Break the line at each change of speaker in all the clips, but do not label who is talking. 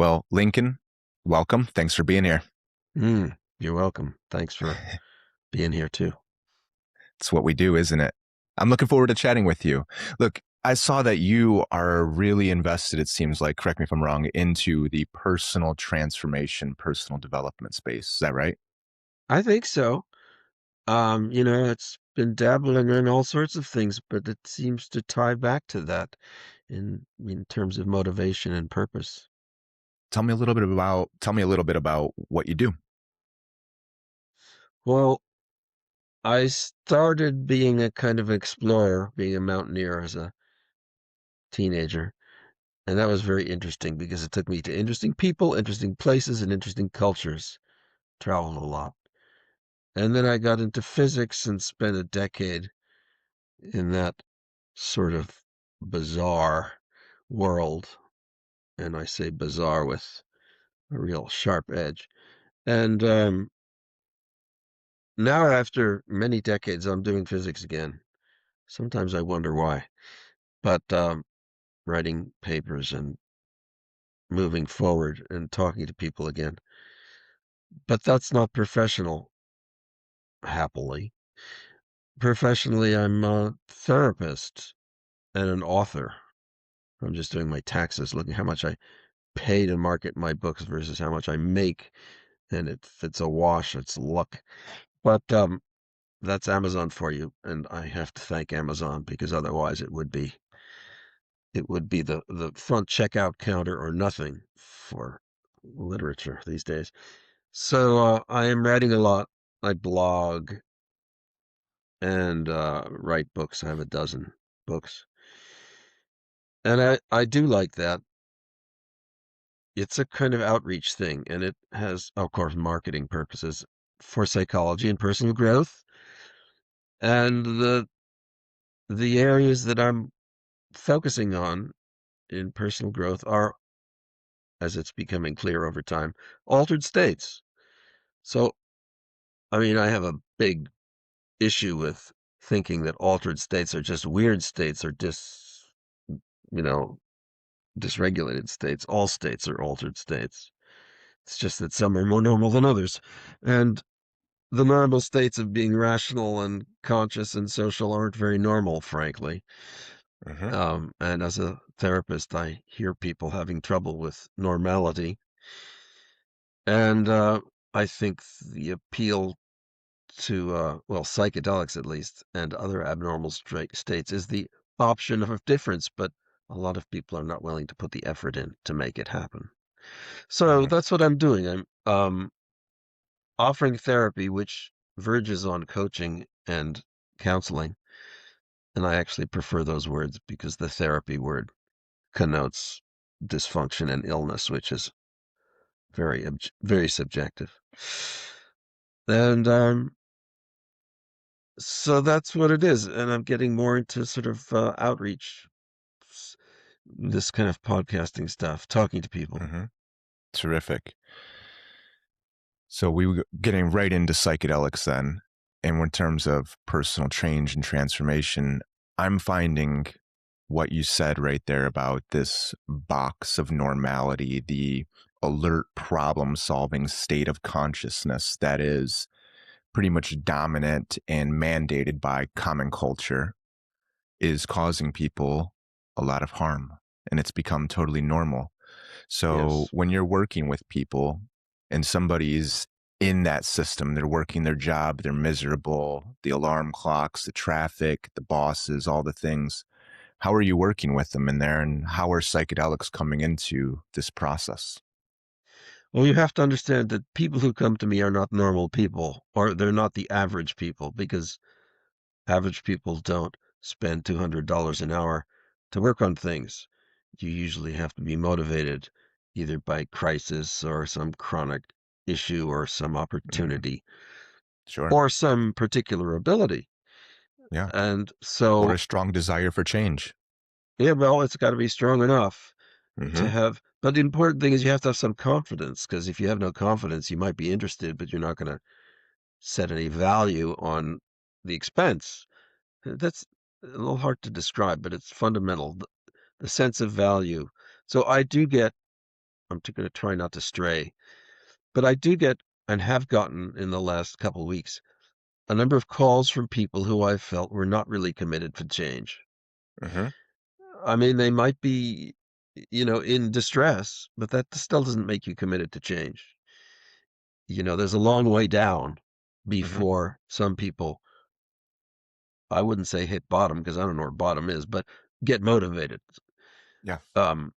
Well, Lincoln, welcome. Thanks for being here.
You're welcome. Thanks for being here too.
It's what we do, isn't it? I'm looking forward to chatting with you. Look, I saw that you are really invested, it seems like, correct me if I'm wrong, into the personal transformation, personal development space. Is that right?
I think so. It's been dabbling in all sorts of things, but it seems to tie back to that in terms of motivation and purpose.
Tell me a little bit about what you do.
Well, I started being a kind of explorer, being a mountaineer as a teenager, and that was very interesting because it took me to interesting people, interesting places, and interesting cultures. Traveled a lot. And then I got into physics and spent a decade in that sort of bizarre world, and I say bizarre with a real sharp edge. And now, after many decades, I'm doing physics again. Sometimes I wonder why, but writing papers and moving forward and talking to people again. But that's not professional, happily. Professionally, I'm a therapist and an author. I'm just doing my taxes, looking how much I pay to market my books versus how much I make. And if it's a wash, it's luck. But that's Amazon for you, and I have to thank Amazon because otherwise it would be the front checkout counter or nothing for literature these days. So I am writing a lot. I blog and write books. I have a dozen books, and I do like that. It's a kind of outreach thing, and it has, of course, marketing purposes for psychology and personal growth. And the areas that I'm focusing on in personal growth are, as it's becoming clear over time, altered states. So, I mean, I have a big issue with thinking that altered states are just weird states or you know, dysregulated states. All states are altered states. It's just that some are more normal than others. And the normal states of being rational and conscious and social aren't very normal, frankly.
Hmm.
And as a therapist, I hear people having trouble with normality. And I think the appeal to, well, psychedelics at least, and other abnormal states is the option of difference, but a lot of people are not willing to put the effort in to make it happen. So
Hmm.
that's what I'm doing. I'm offering therapy, which verges on coaching and counseling. And I actually prefer those words because the therapy word connotes dysfunction and illness, which is very subjective. And so that's what it is. And I'm getting more into sort of outreach, this kind of podcasting stuff, talking to people.
Hmm. Terrific. So we were getting right into psychedelics then. And in terms of personal change and transformation, I'm finding what you said right there about this box of normality, the alert problem solving state of consciousness that is pretty much dominant and mandated by common culture, is causing people a lot of harm. And it's become totally normal. So
Yes.
when you're working with people and somebody's in that system, they're working their job, they're miserable, the alarm clocks, the traffic, the bosses, all the things. How are you working with them in there, and how are psychedelics coming into this process?
Well, you have to understand that people who come to me are not normal people, or they're not the average people, because average people don't spend $200 an hour to work on things. You usually have to be motivated either by crisis or some chronic issue or some
Hmm.
opportunity
Sure.
or some particular ability.
Yeah.
And
Or
so,
a strong desire for change.
yeah, well, it's got to be strong enough to
Hmm.
have. But the important thing is you have to have some confidence, because if you have no confidence, you might be interested, but you're not going to set any value on the expense. That's a little hard to describe, but it's fundamental. The sense of value. So I do get I'm going to try not to stray. But I do get and have gotten in the last couple of weeks a number of calls from people who I felt were not really committed for change.
Hmm.
I mean, they might be, in distress, but that still doesn't make you committed to change. There's a long way down
Hmm.
before some people, I wouldn't say hit bottom because I don't know where bottom is, but get motivated.
Yeah.
Um,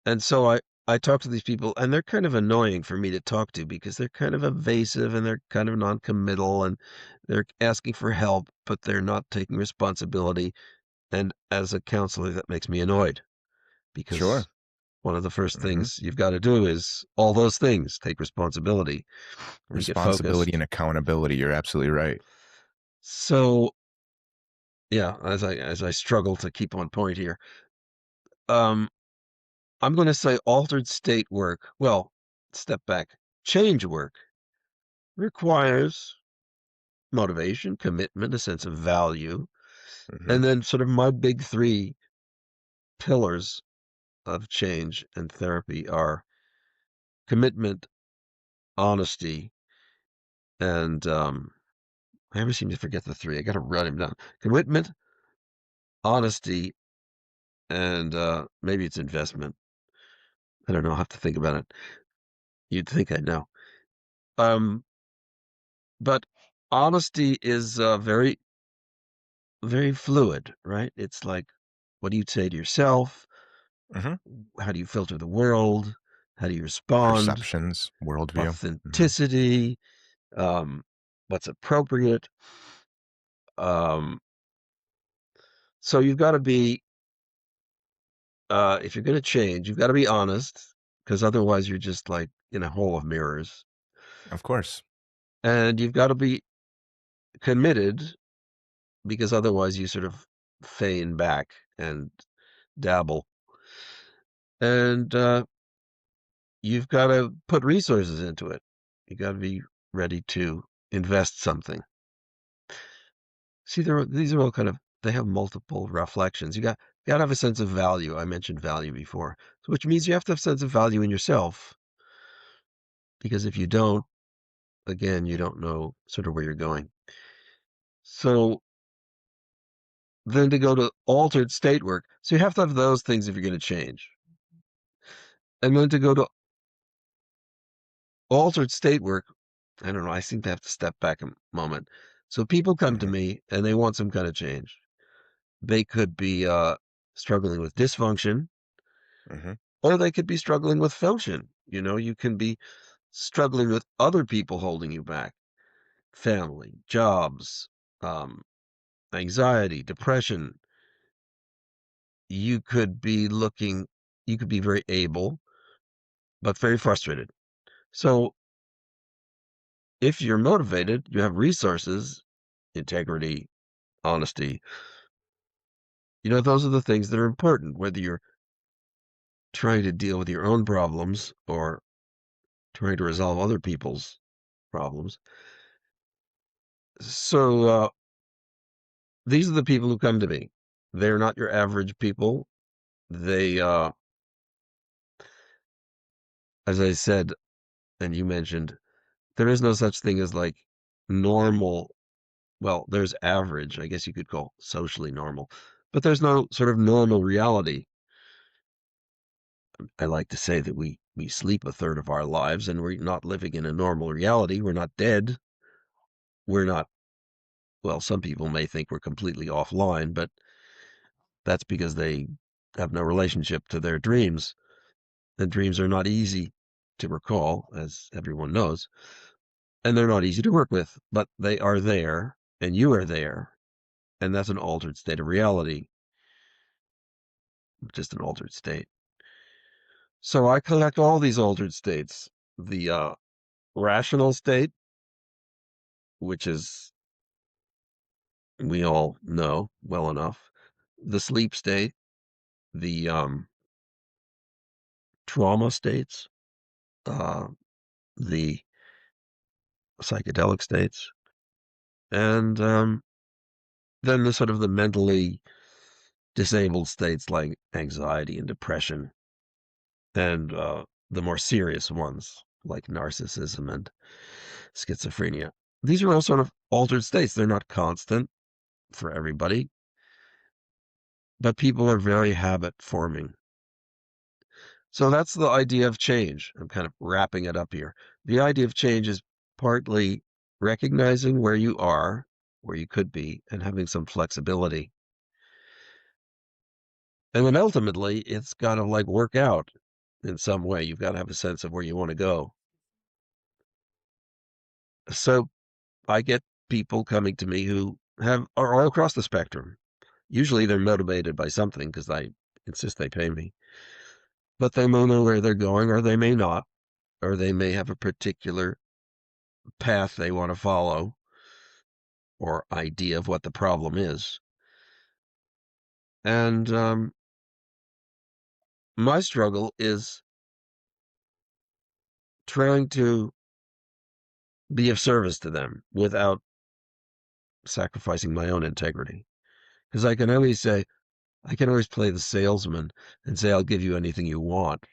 and so I talk to these people, and they're kind of annoying for me to talk to because they're kind of evasive and they're kind of non-committal and they're asking for help, but they're not taking responsibility. And as a counselor, that makes me annoyed
Sure.
because one of the first
Hmm.
things you've got to do is all those things, take responsibility and get
Responsibility and
focused.
accountability. You're absolutely right.
So yeah, as I struggle to keep on point here, um, I'm going to say altered state work. Well, step back. Change work requires motivation, commitment, a sense of value,
Hmm.
and then sort of my big three pillars of change and therapy are commitment, honesty, and I always seem to forget the three. I got to write them down. Commitment, honesty, and maybe it's investment. I don't know. I'll have to think about it. You'd think I'd know. Um, but honesty is very, very fluid, right? It's like, what do you say to yourself?
Hmm.
How do you filter the world? How do you respond?
Perceptions, worldview. Hmm.
Authenticity, um, what's appropriate. Um, so you've got to be, if you're going to change, you've got to be honest because otherwise you're just like in a hole of mirrors.
Of course.
And you've got to be committed because otherwise you sort of feign back and dabble. And you've got to put resources into it. You got to be ready to invest something. See, these are all kind of they have multiple reflections. You got to have a sense of value. I mentioned value before, so which means you have to have a sense of value in yourself. Because if you don't, again, you don't know sort of where you're going. So then to go to altered state work, so you have to have those things if you're going to change. And then to go to altered state work, I don't know. I seem to have to step back a moment. So people come to
Hmm.
me and they want some kind of change. They could be struggling with dysfunction,
Hmm.
or they could be struggling with function. You can be struggling with other people holding you back, family, jobs, um, anxiety, depression. You could be looking, you could be very able, but very frustrated. So if you're motivated, you have resources, integrity, honesty. Those are the things that are important, whether you're trying to deal with your own problems or trying to resolve other people's problems. So these are the people who come to me. They're not your average people. They, as I said, and you mentioned, there is no such thing as like normal. Well, there's average, I guess you could call socially normal, but there's no sort of normal reality. I like to say that we sleep a third of our lives and we're not living in a normal reality. We're not dead. We're not, well, some people may think we're completely offline, but that's because they have no relationship to their dreams. And dreams are not easy to recall, as everyone knows, and they're not easy to work with, but they are there and you are there. And that's an altered state of reality, just an altered state. So I collect all these altered states. The rational state, which is we all know well enough. The sleep state, the trauma states, uh, the psychedelic states, and then the sort of the mentally disabled states like anxiety and depression and the more serious ones like narcissism and schizophrenia. These are all sort of altered states. They're not constant for everybody, but people are very habit forming. So that's the idea of change. I'm kind of wrapping it up here. The idea of change is partly recognizing where you are, where you could be, and having some flexibility. And then ultimately, it's got to like work out in some way. You've got to have a sense of where you want to go. So I get people coming to me who are all across the spectrum. Usually they're motivated by something because I insist they pay me, but they may know where they're going or they may not, or they may have a particular path they want to follow or idea of what the problem is. And my struggle is trying to be of service to them without sacrificing my own integrity. Because I can always play the salesman and say, I'll give you anything you want.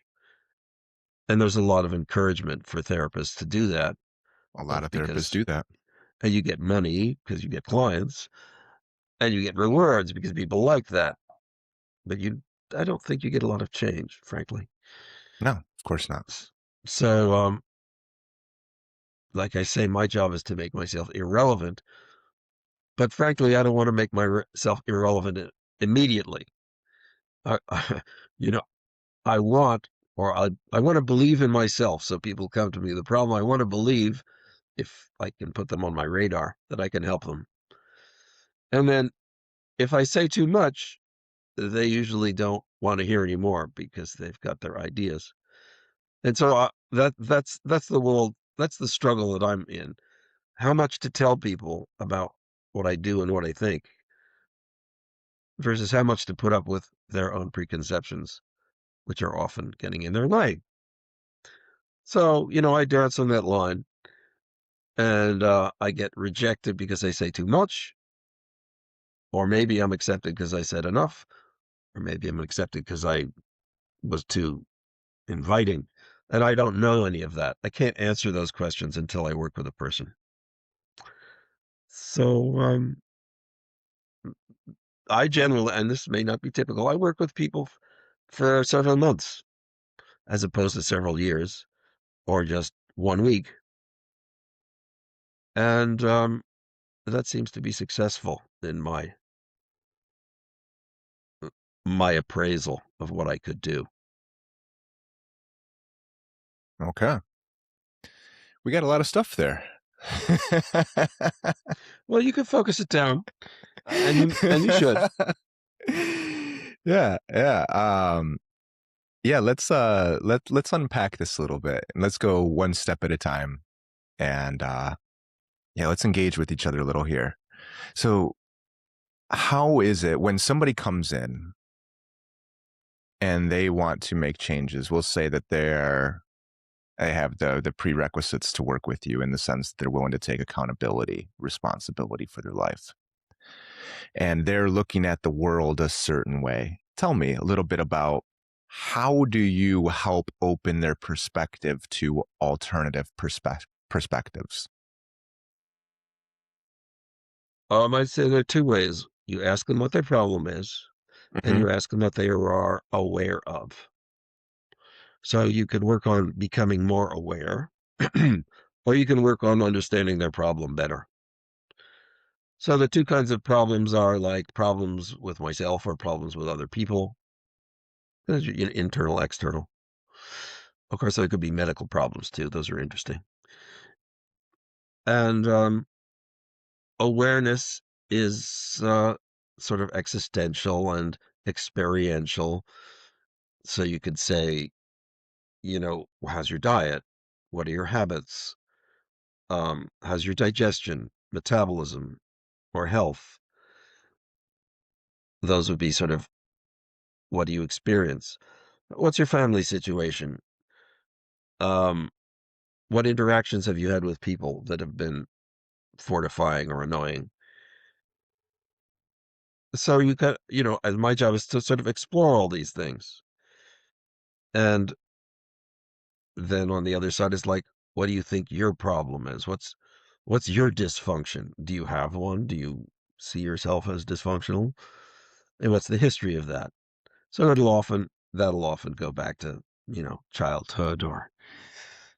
And there's a lot of encouragement for therapists to do that,
A lot
both
of therapists
because
do that.
you get money because you get clients and you get rewards because people like that. But I don't think you get a lot of change, frankly.
No, of course not.
So, like I say, my job is to make myself irrelevant. But frankly, I don't want to make myself irrelevant immediately. I, you know, I want, I want to believe in myself. So people come to me. The problem I want to believe if I can put them on my radar that I can help them. And then if I say too much, they usually don't want to hear anymore because they've got their ideas. And so that's the world. That's the struggle that I'm in. How much to tell people about what I do and what I think versus how much to put up with their own preconceptions, which are often getting in their way. So, I dance on that line and I get rejected because I say too much, or maybe I'm accepted because I said enough, or maybe I'm accepted because I was too inviting. And I don't know any of that. I can't answer those questions until I work with a person. So I generally, and this may not be typical, I work with people for several months as opposed to several years or just 1 week. And that seems to be successful in my appraisal of what I could do.
Okay. We got a lot of stuff there.
Well, you can focus it down, and you should.
Yeah, yeah. Yeah, let's unpack this a little bit and let's go one step at a time. And yeah, let's engage with each other a little here. So, how is it when somebody comes in and they want to make changes? We'll say that they have the prerequisites to work with you in the sense that they're willing to take accountability, responsibility for their life. And they're looking at the world a certain way. Tell me a little bit about how do you help open their perspective to alternative perspectives?
I'd say there are two ways. You ask them what their problem is, and
Hmm.
you ask them what they are aware of. So you can work on becoming more aware, or you can work on understanding their problem better. So the two kinds of problems are like problems with myself or problems with other people. Those are internal, external. Of course, there could be medical problems too. Those are interesting. And awareness is sort of existential and experiential. So you could say, how's your diet? What are your habits? How's your digestion, metabolism, or health? Those would be sort of what do you experience? What's your family situation? Um, what interactions have you had with people that have been fortifying or annoying? So and my job is to sort of explore all these things. And then on the other side is like, what do you think your problem is? What's your dysfunction? Do you have one? Do you see yourself as dysfunctional? And what's the history of that? So that'll often go back to, childhood or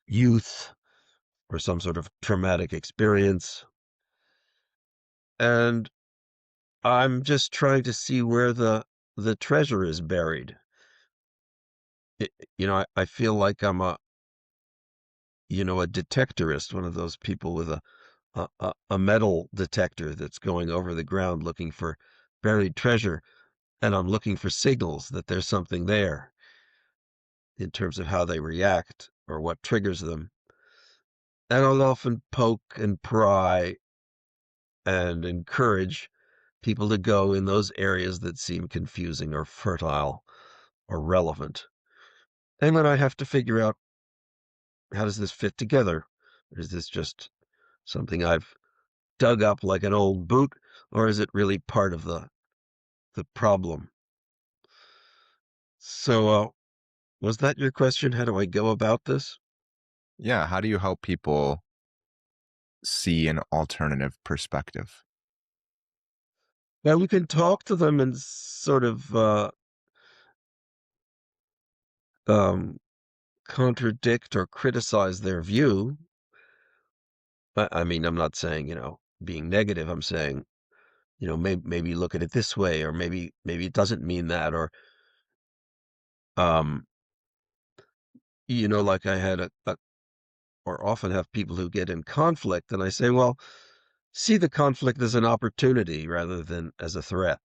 youth or some sort of traumatic experience. And I'm just trying to see where the treasure is buried. I feel like I'm a detectorist, one of those people with a metal detector that's going over the ground looking for buried treasure, and I'm looking for signals that there's something there in terms of how they react or what triggers them. And I'll often poke and pry and encourage people to go in those areas that seem confusing or fertile or relevant. And then I have to figure out, how does this fit together? Or is this just something I've dug up like an old boot, or is it really part of the problem? So, was that your question? How do I go about this?
Yeah, how do you help people see an alternative perspective?
Well, we can talk to them and sort of um, contradict or criticize their view. I mean, I'm not saying, being negative. I'm saying, maybe look at it this way, or maybe it doesn't mean that, or um, like I had or often have people who get in conflict, and I say, well, see the conflict as an opportunity rather than as a threat.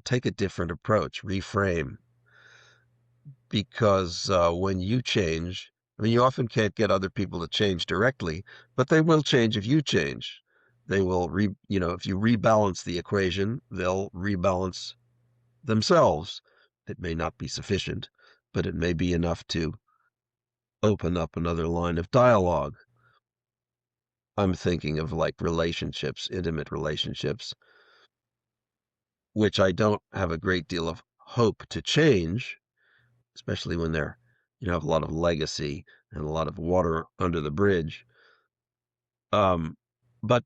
Take a different approach, reframe, because when you change, I mean, you often can't get other people to change directly, but they will change if you change. They will if you rebalance the equation, they'll rebalance themselves. It may not be sufficient, but it may be enough to open up another line of dialogue. I'm thinking of like relationships, intimate relationships, which I don't have a great deal of hope to change, especially when they're, have a lot of legacy and a lot of water under the bridge. Um, but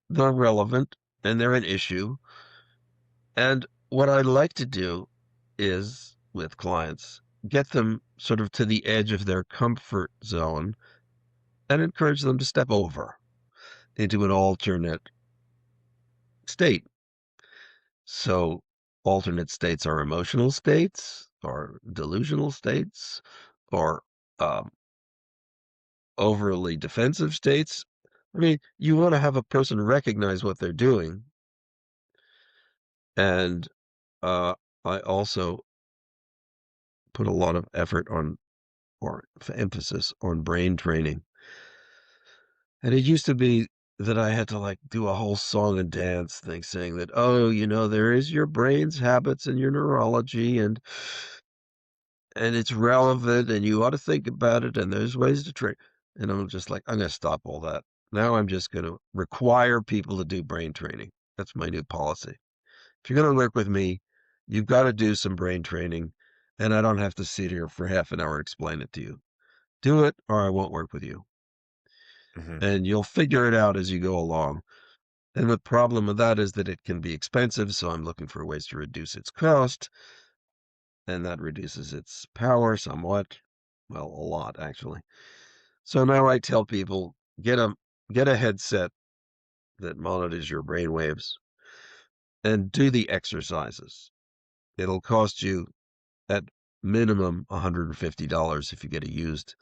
they're relevant and they're an issue. And what I like to do is with clients, get them sort of to the edge of their comfort zone and encourage them to step over into an alternate state. So alternate states are emotional states or delusional states or um, overly defensive states. I mean, you want to have a person recognize what they're doing. And uh, I also put a lot of effort on or emphasis on brain training. And it used to be that I had to like do a whole song and dance thing saying that, oh, there is your brain's habits and your neurology and it's relevant and you ought to think about it and there's ways to train. And I'm just like, I'm going to stop all that. Now I'm just going to require people to do brain training. That's my new policy. If you're going to work with me, you've got to do some brain training, and I don't have to sit here for half an hour and explain it to you. Do it or I won't work with you.
Mhm.
And you'll figure it out as you go along. And the problem with that is that it can be expensive, so I'm looking for ways to reduce its cost, and that reduces its power somewhat. Well, a lot actually. So now I tell people get a headset that monitors your brain waves and do the exercises. It'll cost you at minimum $150 if you get a used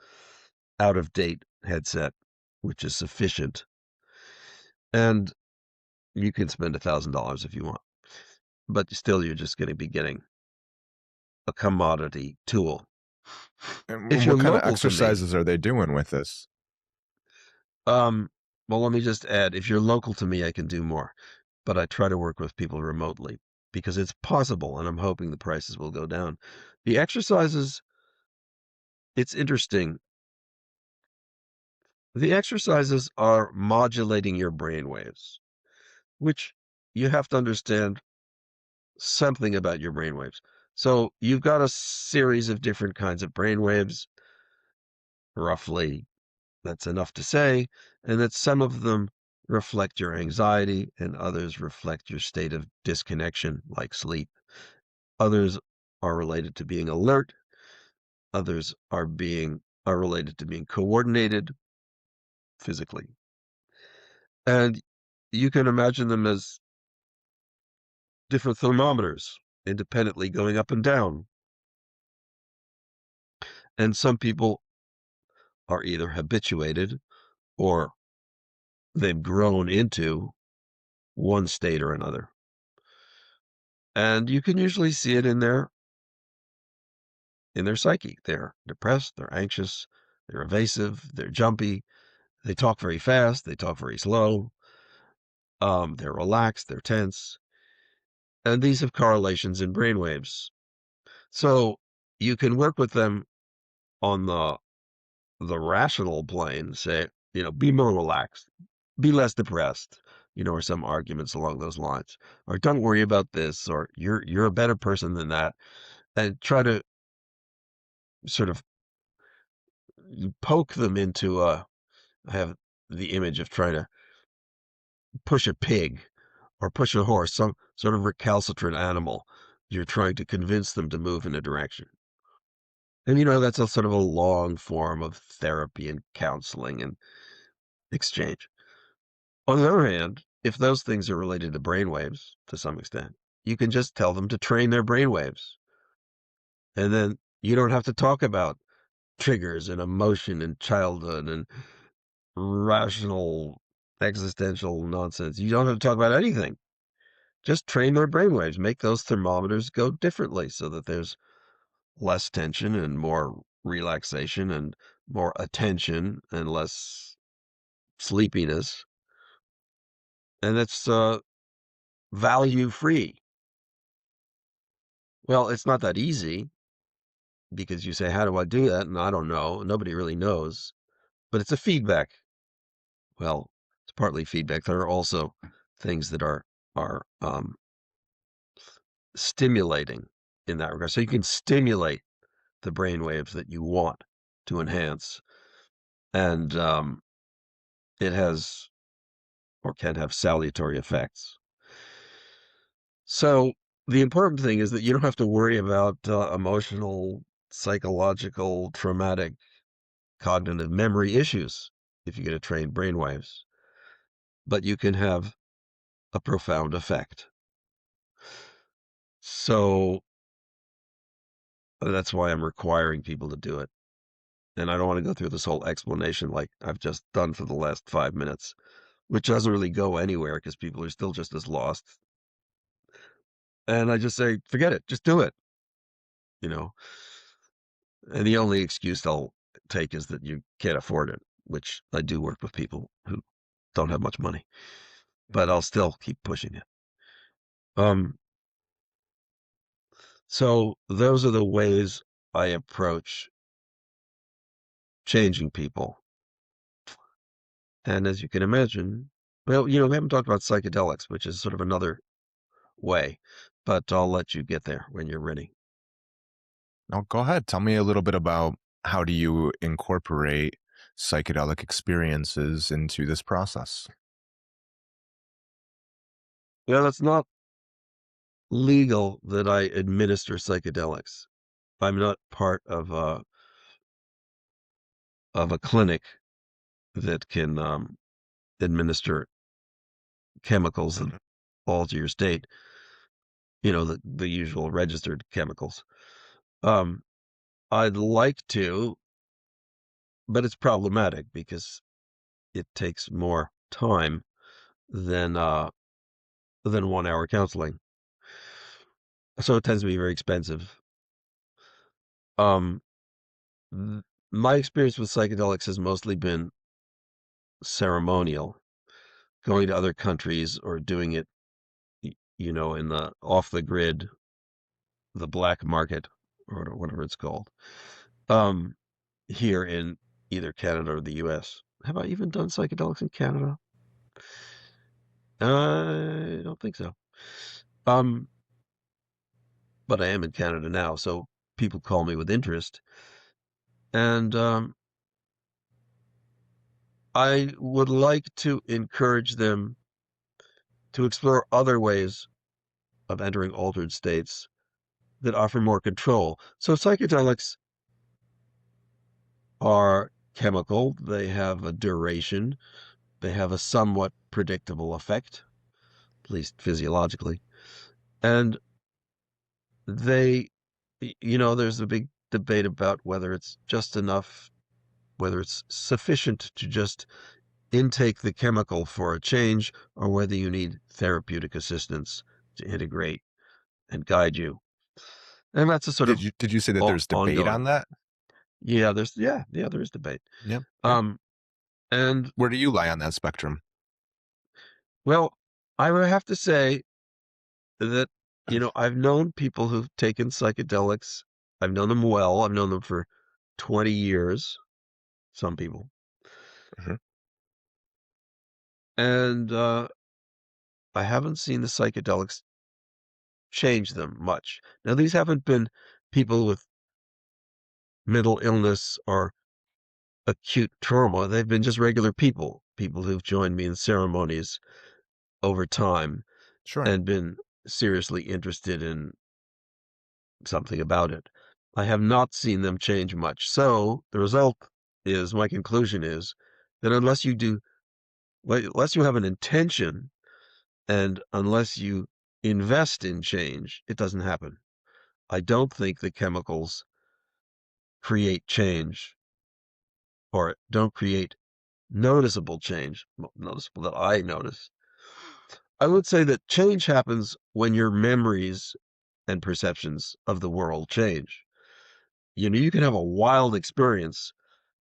out of date headset, which is sufficient. And you can spend $1,000 if you want, but still you're just going to be getting a commodity tool. If
And
you're
what kind of
local to me,
exercises are they doing with this?
um, well, let me just add, if you're local to me, I can do more, but I try to work with people remotely because it's possible, and I'm hoping the prices will go down. The exercises, it's interesting. The exercises are modulating your brain waves, which you have to understand something about your brain waves. So you've got a series of different kinds of brain waves, roughly. That's enough to say, and that some of them reflect your anxiety and others reflect your state of disconnection, like sleep. Others are related to being alert. Others are related to being coordinated physically. And you can imagine them as different thermometers independently going up and down. And some people are either habituated or they've grown into one state or another. And you can usually see it in their psyche. They're depressed, they're anxious, they're evasive, they're jumpy, they talk very fast, they talk very slow, they're relaxed, they're tense, and these have correlations in brainwaves. So you can work with them on the rational plane, say, be more relaxed, be less depressed, or some arguments along those lines, or don't worry about this, or you're a better person than that, and try to sort of poke them into I have the image of trying to push a pig or push a horse, some sort of recalcitrant animal. You're trying to convince them to move in a direction. And that's a sort of a long form of therapy and counseling and exchange. On the other hand, if those things are related to brainwaves to some extent, you can just tell them to train their brainwaves. And then you don't have to talk about triggers and emotion and childhood and rational existential nonsense. You don't have to talk about anything. Just train their brainwaves, make those thermometers go differently so that there's less tension and more relaxation and more attention and less sleepiness. And it's value free. Well, it's not that easy because you say, how do I do that? And I don't know. Nobody really knows. But it's a feedback. Well, it's partly feedback. There are also things that are stimulating in that regard. So you can stimulate the brain waves that you want to enhance, and it has or can have salutary effects. So the important thing is that you don't have to worry about emotional, psychological, traumatic, cognitive memory issues if you get a trained brainwaves, but you can have a profound effect. So that's why I'm requiring people to do it. And I don't want to go through this whole explanation like I've just done for the last 5 minutes, which doesn't really go anywhere because people are still just as lost. And I just say, forget it, just do it, you know. And the only excuse they'll take is that you can't afford it, which I do work with people who don't have much money, but I'll still keep pushing it. Um, so those are the ways I approach changing people. And as you can imagine, well, we haven't talked about psychedelics, which is sort of another way, but I'll let you get there when you're ready.
Now, go ahead. Tell me a little bit about how do you incorporate psychedelic experiences into this process?
Well, it's not legal that I administer psychedelics. I'm not part of a clinic that can administer chemicals that alter your state. The usual registered chemicals. Um, I'd like to, but it's problematic because it takes more time than 1 hour counseling. So it tends to be very expensive. Um, th- my experience with psychedelics has mostly been ceremonial, going to other countries or doing it, in the off the grid, the black market, or whatever it's called, um, here in either Canada or the US. Have I even done psychedelics in Canada? I don't think so. Um, but I am in Canada now, so people call me with interest. And I would like to encourage them to explore other ways of entering altered states that offer more control. So psychedelics are chemical, they have a duration, they have a somewhat predictable effect, at least physiologically. And they, there's a big debate about whether it's just enough, whether it's sufficient to just intake the chemical for a change, or whether you need therapeutic assistance to integrate and guide you. And that's a sort of
Did you say that there's debate
ongoing.
on that?
Yeah, there is debate.
Yep. Yep.
Um, and
Where do you lie on that spectrum?
well, I would have to say that, I've known people who've taken psychedelics. I've known them well. I've known them for 20 years, some people.
Mhm.
And I haven't seen the psychedelics change them much. Now, these haven't been people with mental illness or acute trauma. They've been just regular people who've joined me in ceremonies over time
Sure.
and been seriously interested in something about it. I have not seen them change much. So the result is, my conclusion is that unless you have an intention and unless you invest in change, it doesn't happen. I don't think the chemicals create change, or don't create noticeable change, noticeable that I notice. I would say that change happens when your memories and perceptions of the world change. You can have a wild experience,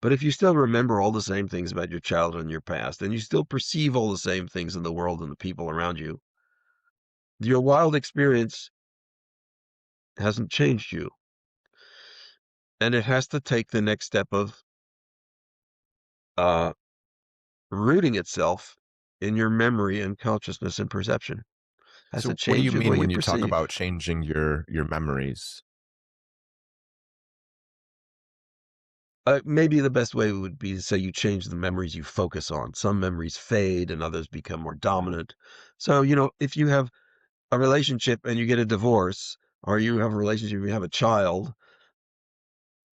but if you still remember all the same things about your childhood and your past, and you still perceive all the same things in the world and the people around you, your wild experience hasn't changed you. And it has to take the next step of uh, rooting itself in your memory and consciousness and perception. Has to
So what do you
change the way
mean
you
when you talk
perceive.
about changing your memories?
Maybe the best way would be to say you change the memories you focus on. Some memories fade and others become more dominant. So, if you have a relationship and you get a divorce, or you have a relationship and you have a child,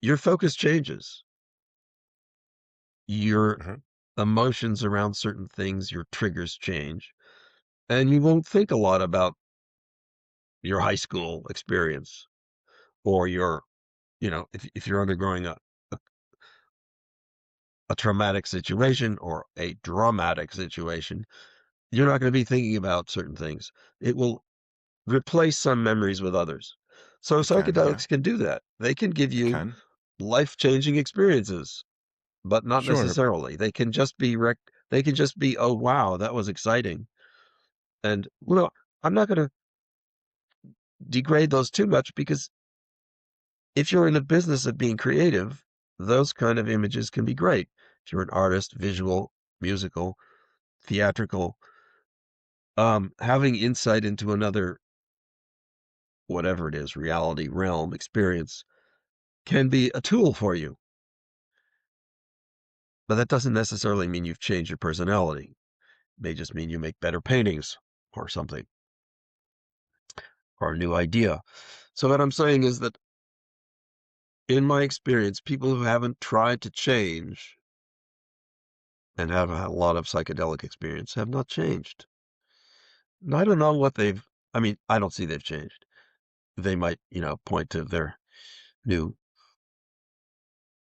your focus changes. Your
Mhm.
emotions around certain things, your triggers change, and you won't think a lot about your high school experience, or if you're undergoing a traumatic situation or a dramatic situation, you're not going to be thinking about certain things. It will replace some memories with others. So
It can, yeah.
psychedelics can do that. They can give
It
you
can.
life-changing experiences, but not
Sure.
necessarily. They can just be, oh wow, that was exciting. And I'm not going to degrade those too much, because if you're in the business of being creative, those kind of images can be great. If you're an artist, visual, musical, theatrical, having insight into another, whatever it is, reality, realm, experience, can be a tool for you. But that doesn't necessarily mean you've changed your personality. It may just mean you make better paintings or something, or a new idea. So what I'm saying is that, in my experience, people who haven't tried to change and have had a lot of psychedelic experience have not changed. And I don't know I don't see they've changed. They might, point to their new,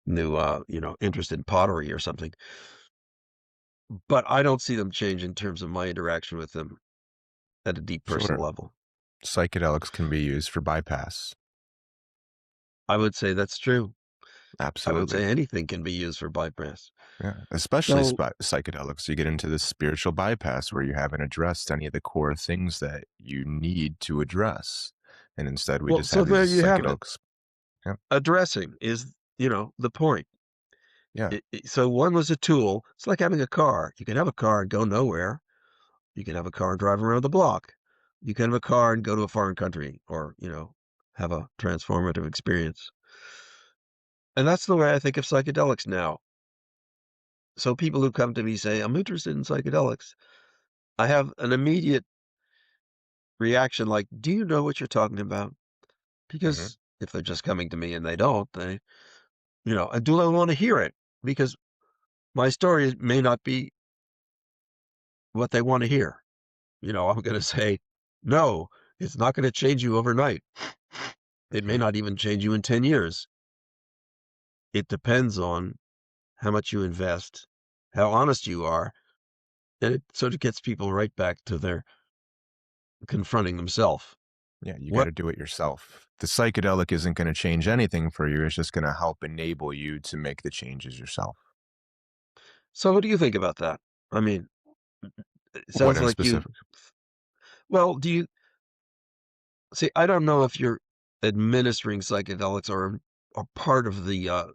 interest in pottery or something, but I don't see them change in terms of my interaction with them at a deep personal
Sure.
level.
Psychedelics can be used for bypass.
I would say that's true. I would
Absolutely.
say anything can be used for bypass.
Yeah. Especially
So,
psychedelics. You get into this spiritual bypass where you haven't addressed any of the core things that you need to address. And instead, we
well,
just
so
have these
there you have it.
psychedelics. Yeah.
Addressing is, the point.
Yeah.
So one was a tool. It's like having a car. You can have a car and go nowhere. You can have a car and drive around the block. You can have a car and go to a foreign country, or, have a transformative experience. And that's the way I think of psychedelics now. So people who come to me say, "I'm interested in psychedelics," I have an immediate reaction like, "Do you know what you're talking about?"
Hmm.
Because if they're just coming to me and they don't, and do I want to hear it? Because my story may not be what they want to hear. I'm going to say, no, it's not going to change you overnight. It may
Hmm.
not even change you in 10 years. It depends on how much you invest, how honest you are. And it sort of gets people right back to their confronting themselves.
Yeah, you got
What?
to do it yourself. The psychedelic isn't going to change anything for you. It's just going to help enable you to make the changes yourself.
So what do you think about that? I mean, it
What
sounds
in
like
specific?
well, do you see? I don't know if you're administering psychedelics or part of the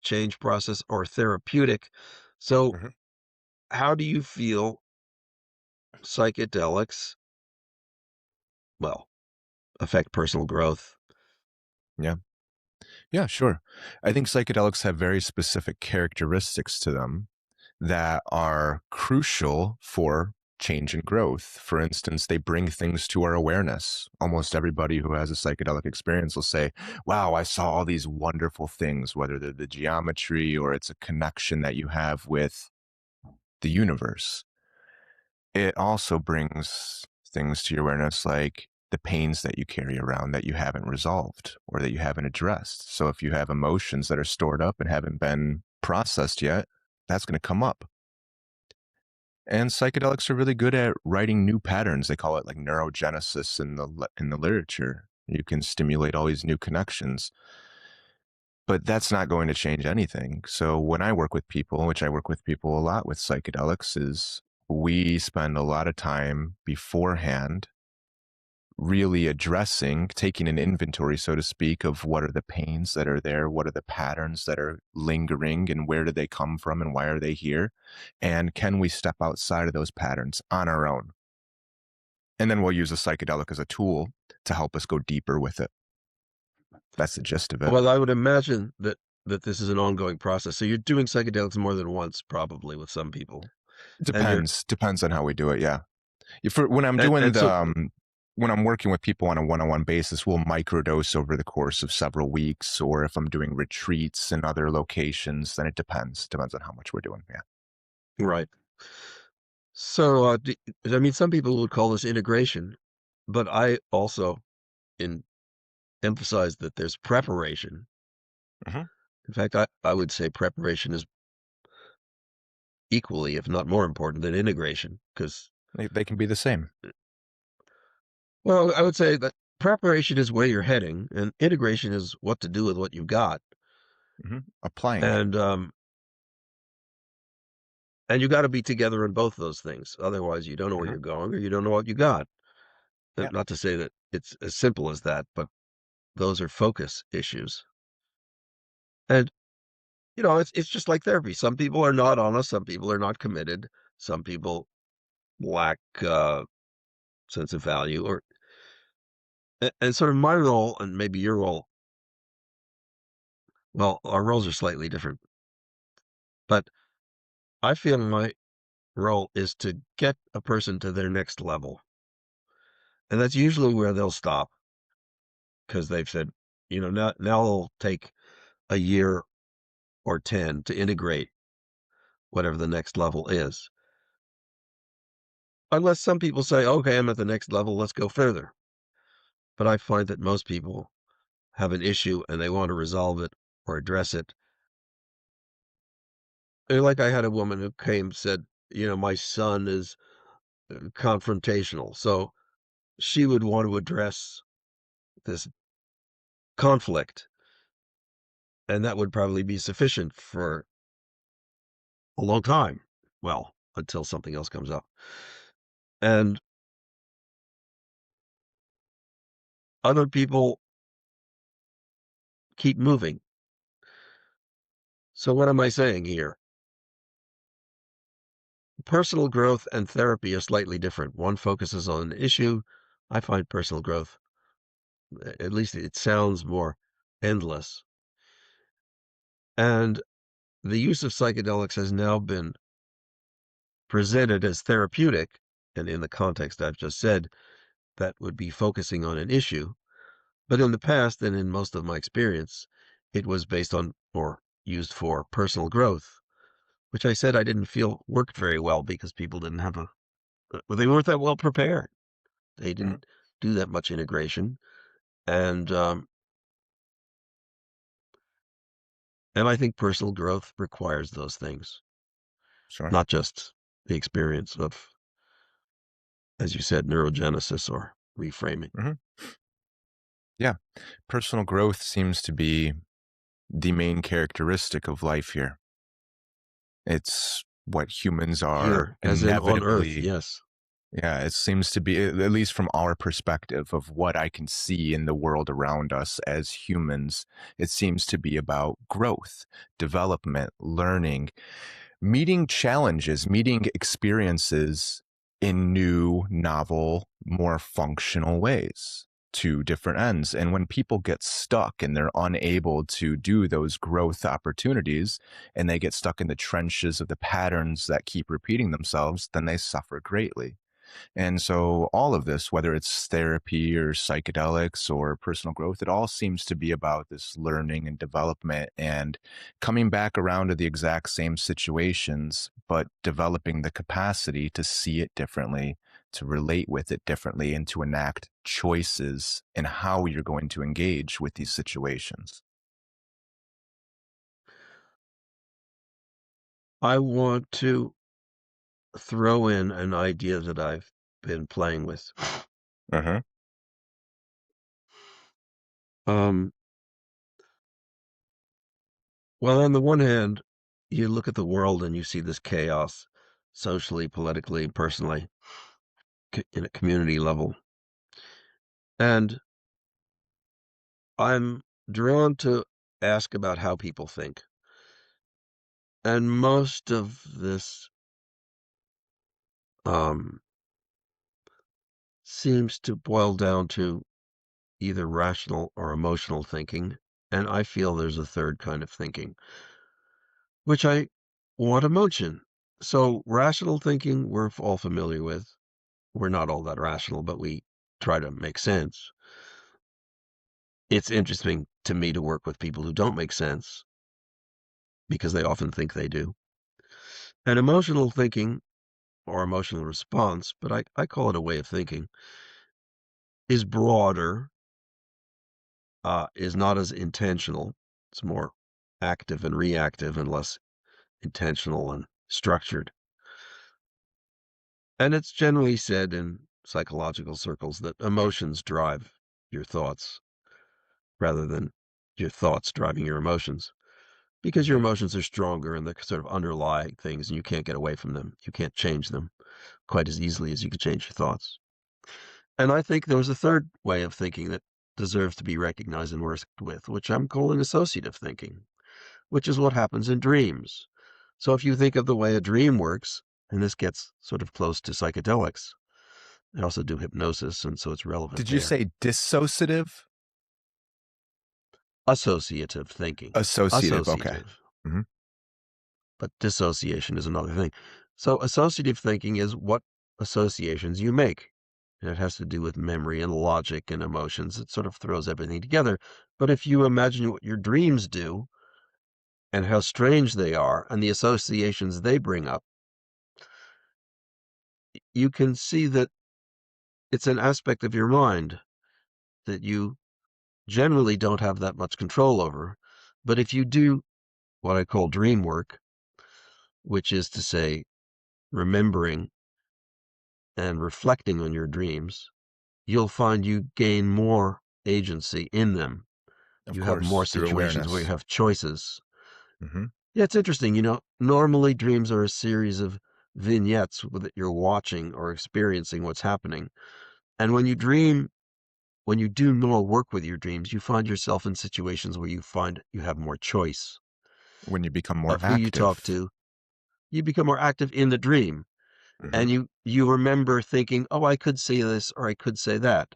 change process or therapeutic. So,
Hmm.
how do you feel psychedelics, well, affect personal growth?
Yeah. Yeah, sure. I think psychedelics have very specific characteristics to them that are crucial for change and growth. For instance, they bring things to our awareness. Almost everybody who has a psychedelic experience will say, wow, I saw all these wonderful things, whether they're the geometry or it's a connection that you have with the universe. It also brings things to your awareness like the pains that you carry around that you haven't resolved or that you haven't addressed. So if you have emotions that are stored up and haven't been processed yet, that's going to come up. And psychedelics are really good at writing new patterns. They call it like neurogenesis in the literature. You can stimulate all these new connections, but that's not going to change anything. So when I work with people, which I work with people a lot with psychedelics, is we spend a lot of time beforehand really addressing, taking an inventory, so to speak, of what are the pains that are there, what are the patterns that are lingering, and where do they come from, and why are they here? And can we step outside of those patterns on our own? And then we'll use a psychedelic as a tool to help us go deeper with it. That's the gist of it.
Well, I would imagine that this is an ongoing process. So you're doing psychedelics more than once, probably with some people, and you're
Depends on how we do it. Yeah. For when I'm doing
and
the
so
when I'm working with people on a one-on-one basis, we'll microdose over the course of several weeks, or if I'm doing retreats in other locations, then it depends on how much we're doing. Yeah.
right. So I mean, some people would call this integration, but I also in emphasize that there's preparation.
Hmm.
In fact, I would say preparation is equally, if not more important than integration, because
They can be the same.
well, I would say that preparation is where you're heading, and integration is what to do with what you've got.
Applying it.
And and you got to be together in both those things. Otherwise, you don't know where
Hmm.
you're going, or you don't know what you got.
Yeah.
Not to say that it's as simple as that, but those are focus issues. And it's just like therapy. Some people are not honest. Some people are not committed. Some people lack sense of value, or and sort of my role and maybe your role. Well, our roles are slightly different, but I feel my role is to get a person to their next level. And that's usually where they'll stop because they've said, now it'll take a year or 10 to integrate whatever the next level is. Unless some people say, okay, I'm at the next level, let's go further. But I find that most people have an issue and they want to resolve it or address it. Like I had a woman who came said, my son is confrontational. So she would want to address this conflict, and that would probably be sufficient for a long time. Well, until something else comes up. And other people keep moving. So what am I saying here? Personal growth and therapy are slightly different. One focuses on an issue. I find personal growth At least it sounds more endless. And the use of psychedelics has now been presented as therapeutic, and in the context I've just said, that would be focusing on an issue. But in the past, and in most of my experience, it was based on or used for personal growth, which I said I didn't feel worked very well because people didn't have well, they weren't that well prepared. They
Mhm.
didn't do that much integration. And and I think personal growth requires those things,
Sure.
not just the experience of, as you said, neurogenesis or reframing.
Mhm. Yeah. Personal growth seems to be the main characteristic of life here. It's what humans are
Here, as in on Earth,
inevitably.
yes.
Yeah, it seems to be, at least from our perspective of what I can see in the world around us as humans, it seems to be about growth, development, learning, meeting challenges, meeting experiences in new, novel, more functional ways to different ends. And when people get stuck and they're unable to do those growth opportunities and they get stuck in the trenches of the patterns that keep repeating themselves, then they suffer greatly. And so, all of this, whether it's therapy or psychedelics or personal growth, it all seems to be about this learning and development and coming back around to the exact same situations, but developing the capacity to see it differently, to relate with it differently, and to enact choices in how you're going to engage with these situations.
I want to throw in an idea that I've been playing with.
Uh-huh.
Um, well, on the one hand, you look at the world and you see this chaos socially, politically, personally, in a community level. And I'm drawn to ask about how people think. And most of this um, seems to boil down to either rational or emotional thinking. And I feel there's a third kind of thinking, which I want to mention. So, rational thinking, we're all familiar with. We're not all that rational, but we try to make sense. It's interesting to me to work with people who don't make sense because they often think they do. And emotional thinking or emotional response, but I call it a way of thinking, is broader, is not as intentional. It's more active and reactive and less intentional and structured. And it's generally said in psychological circles that emotions drive your thoughts rather than your thoughts driving your emotions because your
Hmm.
emotions are stronger and they sort of underlie things and you can't get away from them. You can't change them quite as easily as you could change your thoughts. And I think there's a third way of thinking that deserves to be recognized and worked with, which I'm calling associative thinking, which is what happens in dreams. So if you think of the way a dream works, and this gets sort of close to psychedelics, I also do hypnosis, and so it's relevant
Did you
there.
say dissociative?
Associative thinking.
Associative. Okay.
Associative.
Hmm.
But dissociation is another thing. So associative thinking is what associations you make. And it has to do with memory and logic and emotions. It sort of throws everything together. But if you imagine what your dreams do and how strange they are and the associations they bring up, you can see that it's an aspect of your mind that you generally don't have that much control over. But if you do what I call dream work, which is to say, remembering and reflecting on your dreams, you'll find you gain more agency in them.
Of
You have more
course, through
situations where you
awareness.
have choices.
Hmm.
Yeah, it's interesting. Normally dreams are a series of vignettes that you're watching or experiencing what's happening. And when you dream, when you do more work with your dreams, you find yourself in situations where you find you have more choice
When you become more
of who you talk
active.
to. You become more active in the dream
Hmm.
and you remember thinking, oh, I could say this or I could say that.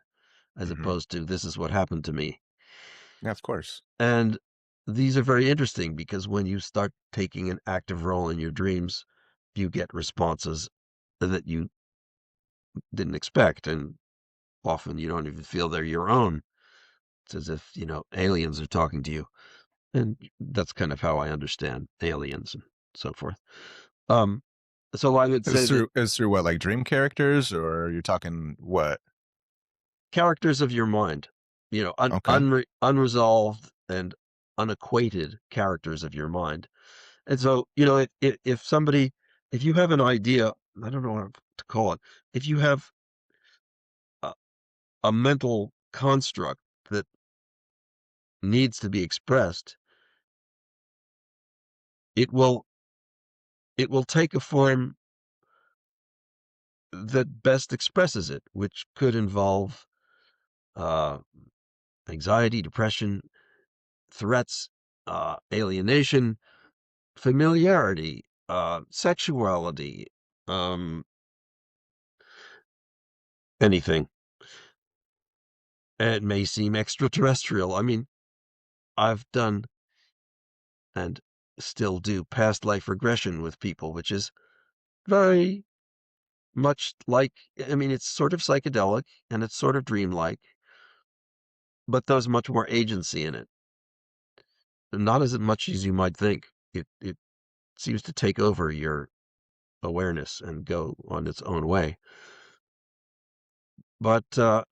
as
Hmm.
opposed to this is what happened to me.
Yeah, of course.
And these are very interesting because when you start taking an active role in your dreams, you get responses that you didn't expect. And often you don't even feel they're your own. It's as if, aliens are talking to you. And that's kind of how I understand aliens and so forth. Um, so I would say that
Is through what, like dream characters, or you're talking what?
characters of your mind,
Okay.
unresolved and unequated characters of your mind. And so, if you have an idea, I don't know what to call it, if you have a, a mental construct that needs to be expressed, it will take a form that best expresses it, which could involve uh, anxiety, depression, threats, alienation, familiarity, sexuality, um, anything. It may seem extraterrestrial. I mean, I've done and still do past life regression with people, which is very much like, I mean, it's sort of psychedelic and it's sort of dreamlike, but there's much more agency in it. Not as much as you might think. It seems to take over your awareness and go on its own way. But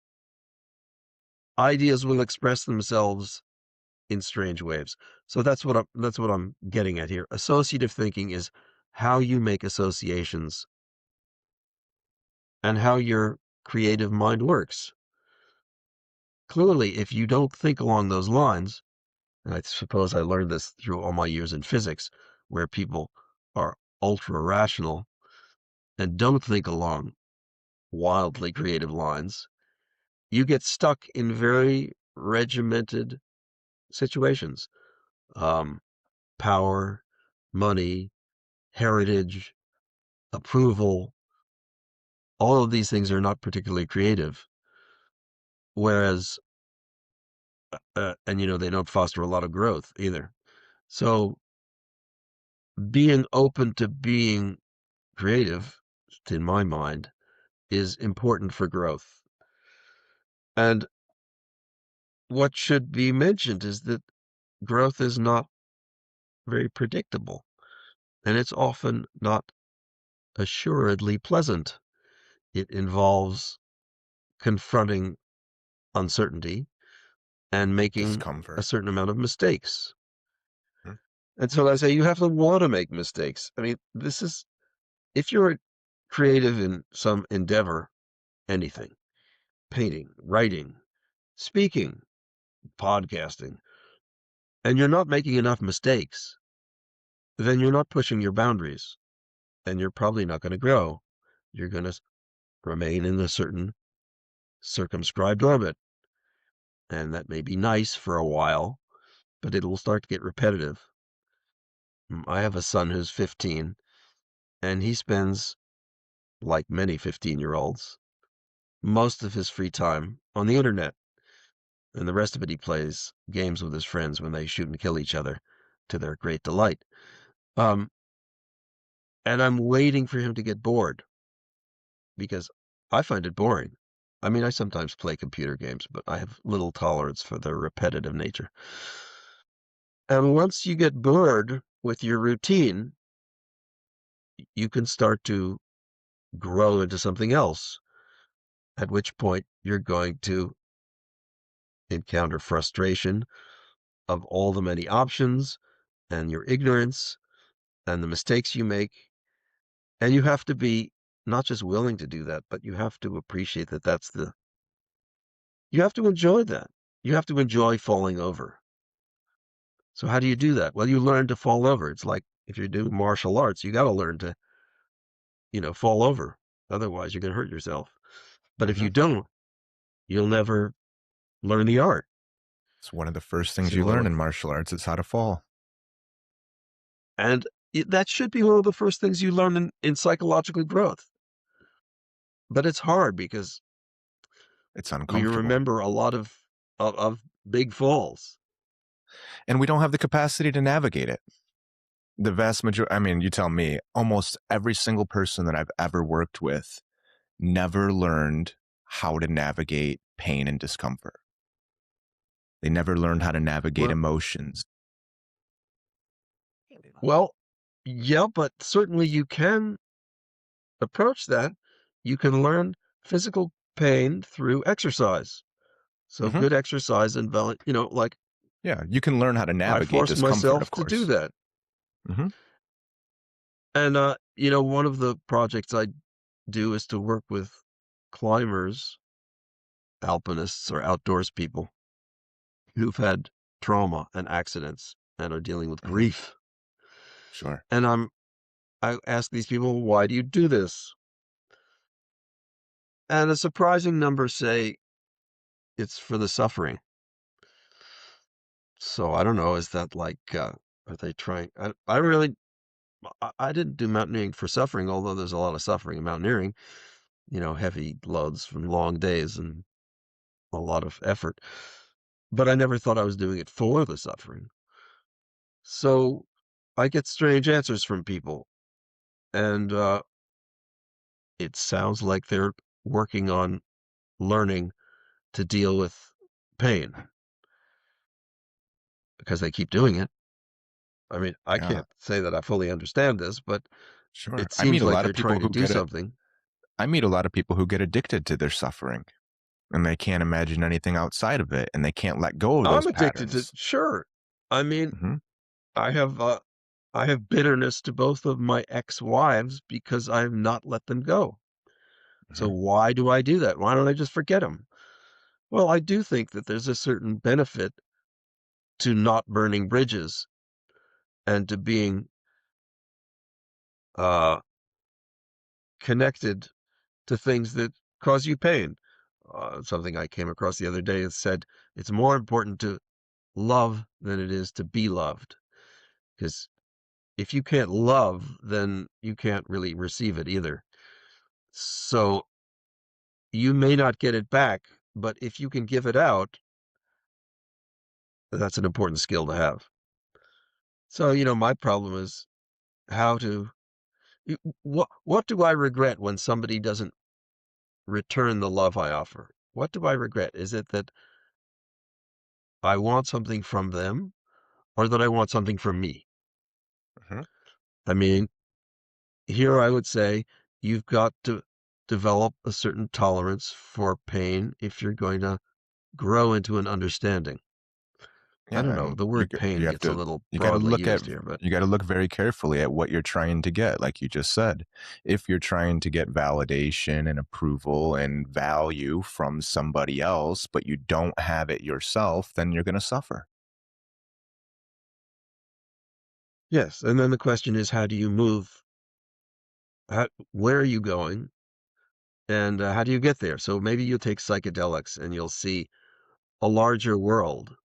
ideas will express themselves in strange ways. So that's what I'm getting at here. Associative thinking is how you make associations and how your creative mind works. Clearly, if you don't think along those lines, and I suppose I learned this through all my years in physics, where people are ultra rational and don't think along wildly creative lines, you get stuck in very regimented situations. Um, Power, money, heritage, approval, all of these things are not particularly creative. Whereas, and they don't foster a lot of growth either. So being open to being creative, in my mind, is important for growth. And what should be mentioned is that growth is not very predictable, and it's often not assuredly pleasant. It involves confronting uncertainty and making a
Discomfort.
certain amount of mistakes.
Mhm.
And so I say you have to want to make mistakes. I mean, if you're creative in some endeavor, anything, painting, writing, speaking, podcasting, and you're not making enough mistakes, then you're not pushing your boundaries and you're probably not going to grow. You're going to remain in a certain circumscribed orbit. And that may be nice for a while, but it will start to get repetitive. I have a son who's 15, and he spends, like many 15-year-olds, most of his free time on the internet. And the rest of it he plays games with his friends when they shoot and kill each other to their great delight. Um, and I'm waiting for him to get bored because I find it boring. I mean, I sometimes play computer games, but I have little tolerance for their repetitive nature. And once you get bored with your routine, you can start to grow into something else, at which point you're going to encounter frustration of all the many options and your ignorance and the mistakes you make. And you have to be not just willing to do that, but you have to appreciate that you have to enjoy that. You have to enjoy falling over. So how do you do that? Well, you learn to fall over. It's like if you're doing martial arts, you got to learn to, fall over. Otherwise, you're going to hurt yourself. But if
Hmm.
you don't, you'll never learn the art.
It's one of the first things you learn
Similarly.
in martial arts is how to fall.
And that should be one of the first things you learn in psychological growth. But it's hard because
It's
We
uncomfortable.
remember a lot of big falls.
And we don't have the capacity to navigate it. The vast majority, I mean, you tell me, almost every single person that I've ever worked with never learned how to navigate pain and discomfort. They never learned how to navigate
Well
emotions.
well, yeah, but certainly you can approach that. You can learn physical pain through exercise. So
Mhm.
good exercise and like
Yeah, you can learn how to
I
navigate
force
discomfort, of
myself to do
course.
that.
Mhm,
And, one of the projects I do is to work with climbers, alpinists, or outdoors people who've had trauma and accidents and are dealing with
mhm,
grief.
sure.
And I ask these people, "Why do you do this?" And a surprising number say it's for the suffering. So I don't know, is that like, are they trying I really I didn't do mountaineering for suffering, although there's a lot of suffering in mountaineering, heavy loads from long days and a lot of effort. But I never thought I was doing it for the suffering. So I get strange answers from people, and it sounds like they're working on learning to deal with pain because they keep doing it. I mean, I
Yeah,
can't say that I fully understand this, but
sure.
it seems like they're trying to do something.
I meet a lot of people who get addicted to their suffering, and they can't imagine anything outside of it, and they can't let go of those
I'm addicted to
patterns.
sure. I mean,
Mhm,
I have uh I have bitterness to both of my ex-wives because I have not let them go. So
mhm.
why do I do that? Why don't I just forget them? Well, I do think that there's a certain benefit to not burning bridges and to being uh, connected to things that cause you pain. Something I came across the other day that said it's more important to love than it is to be loved. Because if you can't love, then you can't really receive it either. So you may not get it back, but if you can give it out, that's an important skill to have. So, my problem is how to what do I regret when somebody doesn't return the love I offer? What do I regret? Is it that I want something from them or that I want something from me?
Mhm.
I mean, here I would say you've got to develop a certain tolerance for pain if you're going to grow into an understanding. I don't
Yeah,
know.
and
The word pain
you have
gets a
to
little
you gotta
broadly
look at
used here, but
you gotta look very carefully at what you're trying to get, like you just said. If you're trying to get validation and approval and value from somebody else, but you don't have it yourself, then you're gonna suffer.
yes. And then the question is, how do you move? Where are you going? And how do you get there? So maybe you'll take psychedelics and you'll see a larger world.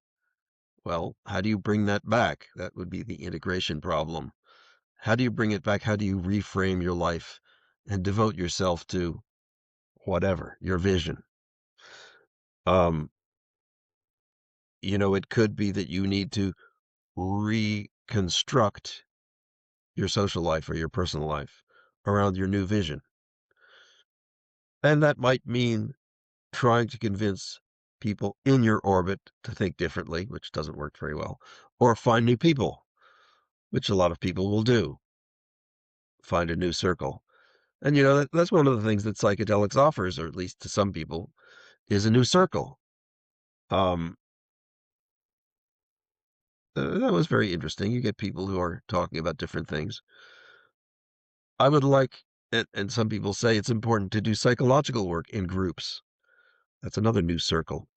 Well, how do you bring that back? That would be the integration problem. How do you bring it back? How do you reframe your life and devote yourself to whatever, your vision? Um, it could be that you need to reconstruct your social life or your personal life around your new vision. And that might mean trying to convince people in your orbit to think differently, which doesn't work very well, or find new people, which a lot of people will do, find a new circle. And that's one of the things that psychedelics offers, or at least to some people, is a new circle. Um, that was very interesting. You get people who are talking about different things. I would like, and some people say it's important to do psychological work in groups. That's another new circle.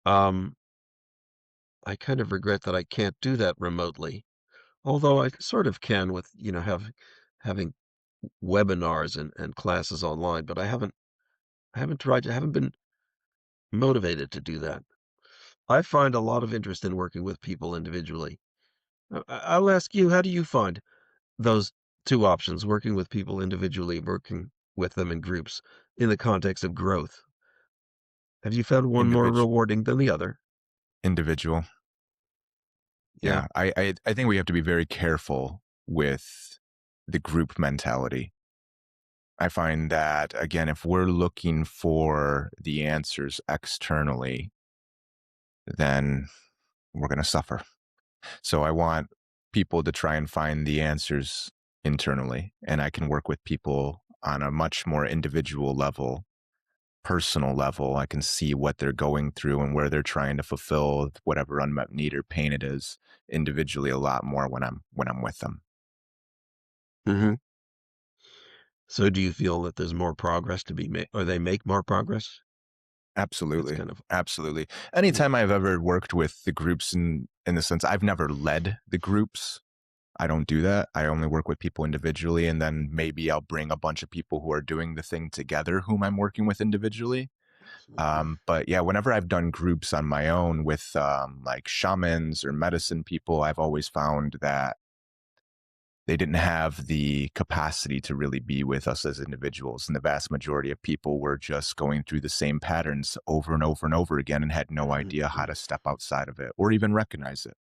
Um, I kind of regret that I can't do that remotely, although I sort of can with, having webinars and classes online, but I haven't been motivated to do that. I find a lot of interest in working with people individually. I'll ask you, how do you find those two options, working with people individually, working with them in groups in the context of growth? Have you found one more
Individual.
rewarding than the other?
Individual.
Yeah.
Yeah, I think we have to be very careful with the group mentality. I find that, again, if we're looking for the answers externally, then we're going to suffer. So I want people to try and find the answers internally, and I can work with people on a much more individual level, personal level. I can see what they're going through and where they're trying to fulfill whatever unmet need or pain it is individually a lot more when I'm with them.
Mhm. So do you feel that there's more progress to be made or they make more progress? That's
Absolutely.
kind of
Absolutely.
yeah.
Anytime I've ever worked with the groups in the sense I've never led the groups. I don't do that. I only work with people individually, and then maybe I'll bring a bunch of people who are doing the thing together whom I'm working with individually. But yeah, whenever I've done groups on my own with like shamans or medicine people, I've always found that they didn't have the capacity to really be with us as individuals. And the vast majority of people were just going through the same patterns over and over and over again and had no idea how
Mhm.
to step outside of it or even recognize it.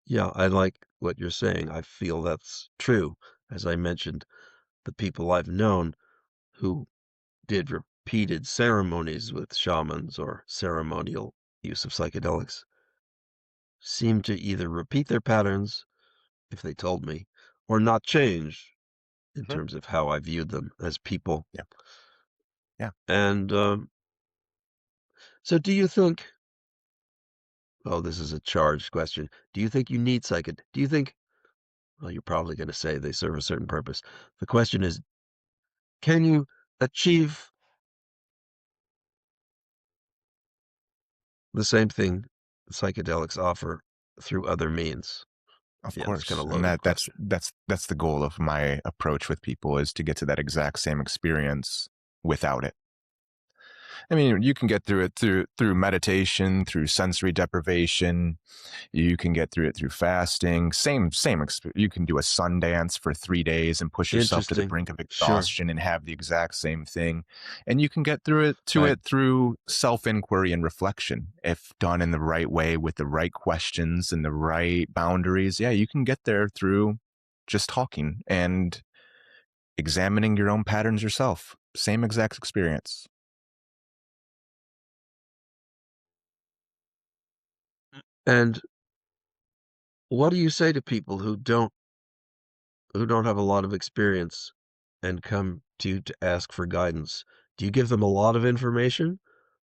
Yeah, I like what you're saying. I feel that's true. As I mentioned, the people I've known who did repeated ceremonies with shamans or ceremonial use of psychedelics seemed to either repeat their patterns, if they told me, or not change in
Mhm.
terms of how I viewed them as people.
Yeah. Yeah.
And so do you think, oh, this is a charged question. Do you think you need do you think, well, you're probably going to say they serve a certain purpose. The question is, can you achieve the same thing psychedelics offer through other means?
Of
Yeah, that's kind
course.
of a
And
loaded
that's
question.
that's the goal of my approach with people is to get to that exact same experience without it. I mean, you can get through it through meditation, through sensory deprivation. You can get through it through fasting. You can do a sun dance for 3 days and push yourself to the
Interesting.
brink of
Sure.
exhaustion and have the exact same thing. And you can get through
Right.
it through self inquiry and reflection. If done in the right way with the right questions and the right boundaries, yeah, you can get there through just talking and examining your own patterns yourself. Same exact experience.
And what do you say to people who don't have a lot of experience and come to you to ask for guidance? Do you give them a lot of information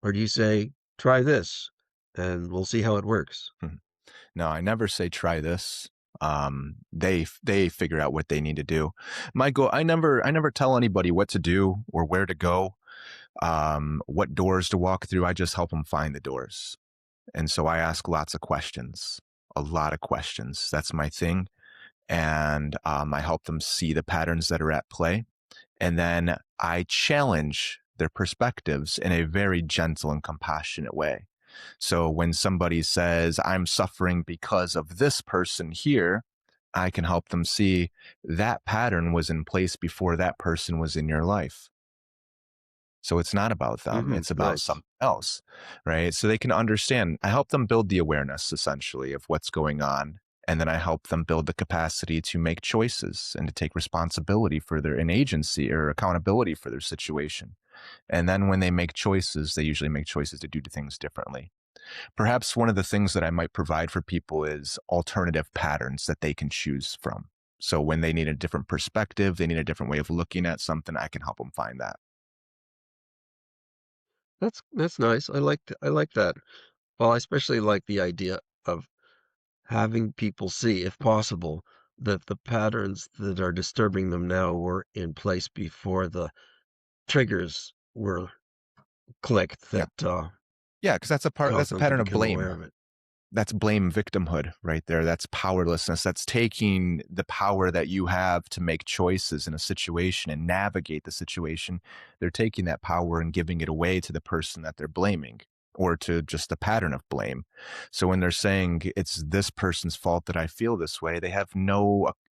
or do you say, try this and we'll see how it works?
Mhm. No, I never say try this. They figure out what they need to do. My goal, I never tell anybody what to do or where to go, what doors to walk through. I just help them find the doors. And so I ask lots of questions, a lot of questions. That's my thing. And I help them see the patterns that are at play. And then I challenge their perspectives in a very gentle and compassionate way. So when somebody says, I'm suffering because of this person here, I can help them see that pattern was in place before that person was in your life. So it's not about them,
Hmm.
it's about
Nice.
something else, right? So they can understand. I help them build the awareness essentially of what's going on. And then I help them build the capacity to make choices and to take responsibility for their an agency or accountability for their situation. And then when they make choices, they usually make choices to do things differently. Perhaps one of the things that I might provide for people is alternative patterns that they can choose from. So when they need a different perspective, they need a different way of looking at something, I can help them find that.
That's nice. I like that. Well, I especially like the idea of having people see, if possible, that the patterns that are disturbing them now were in place before the triggers were clicked
Yeah.
that
Yeah, because
caused
that's a
them to
pattern of
become
blame.
aware of it.
That's blame victimhood right there. That's powerlessness. That's taking the power that you have to make choices in a situation and navigate the situation. They're taking that power and giving it away to the person that they're blaming or to just the pattern of blame. So when they're saying it's this person's fault that I feel this way, they have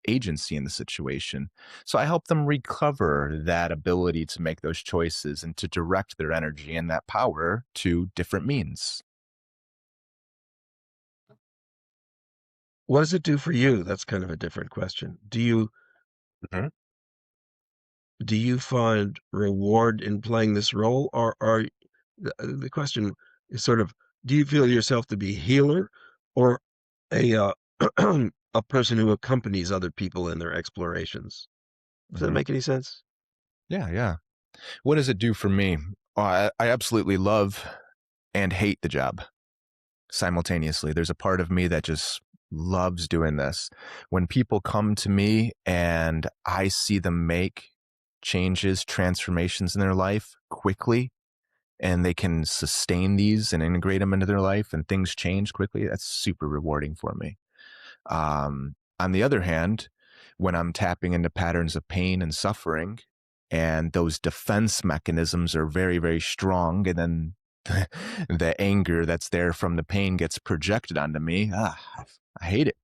agency in the situation. So I help them recover that ability to make those choices and to direct their energy and that power to different means.
What does it do for you? That's kind of a different question.
Mhm.
Do you find reward in playing this role, or are the question is sort of, do you feel yourself to be a healer or a a person who accompanies other people in their explorations? Does that
Mhm.
make any sense?
Yeah, yeah. What does it do for me? I absolutely love and hate the job simultaneously. There's a part of me that just loves doing this. When people come to me and I see them make changes, transformations in their life quickly, and they can sustain these and integrate them into their life and things change quickly, that's super rewarding for me. On the other hand, when I'm tapping into patterns of pain and suffering, and those defense mechanisms are very, very strong, and then the anger that's there from the pain gets projected onto me, I hate it.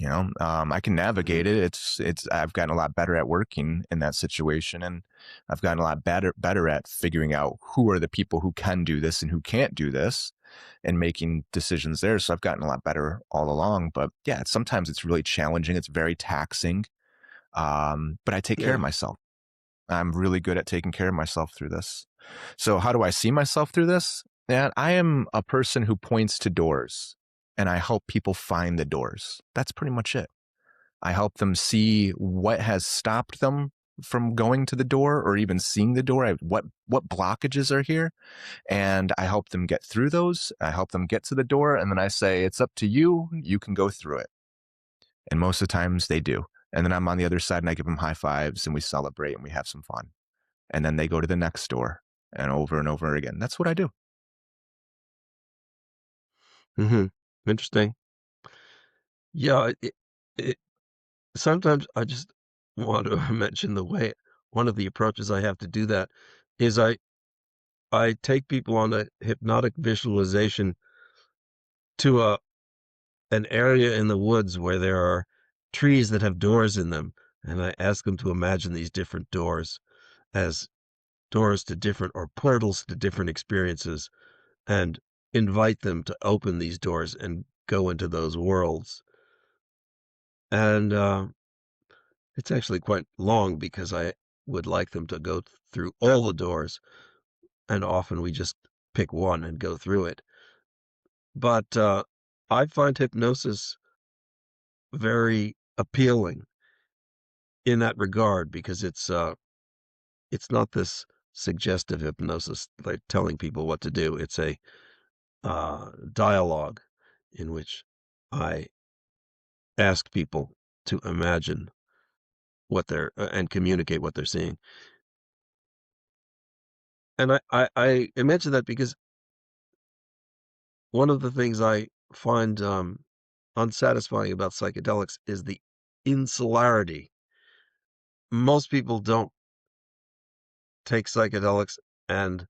I can navigate
Mhm.
it. I've gotten a lot better at working in that situation, and I've gotten a lot better at figuring out who are the people who can do this and who can't do this, and making decisions there. So I've gotten a lot better all along. But yeah, sometimes it's really challenging. It's very taxing. But I take care of
Yeah.
myself. I'm really good at taking care of myself through this. So how do I see myself through this? And I am a person who points to doors, and I help people find the doors. That's pretty much it. I help them see what has stopped them from going to the door or even seeing the door. What blockages are here, and I help them get through those. I help them get to the door, and then I say, "It's up to you. You can go through it." And most of the times they do. And then I'm on the other side and I give them high fives and we celebrate and we have some fun. And then they go to the next door and over again. That's what I do.
Mhm. Interesting. Yeah, it sometimes I just want to mention the way one of the approaches I have to do that is I take people on a hypnotic visualization to an area in the woods where there are trees that have doors in them, and I ask them to imagine these different doors as doors to different or portals to different experiences and invite them to open these doors and go into those worlds. And it's actually quite long because I would like them to go through all the doors, and often we just pick one and go through it. But I find hypnosis very appealing in that regard because it's not this suggestive hypnosis, like telling people what to do. It's a dialogue in which I ask people to imagine what they're and communicate what they're seeing. And I mention that because one of the things I find unsatisfying about psychedelics is the insularity. Most people don't take psychedelics and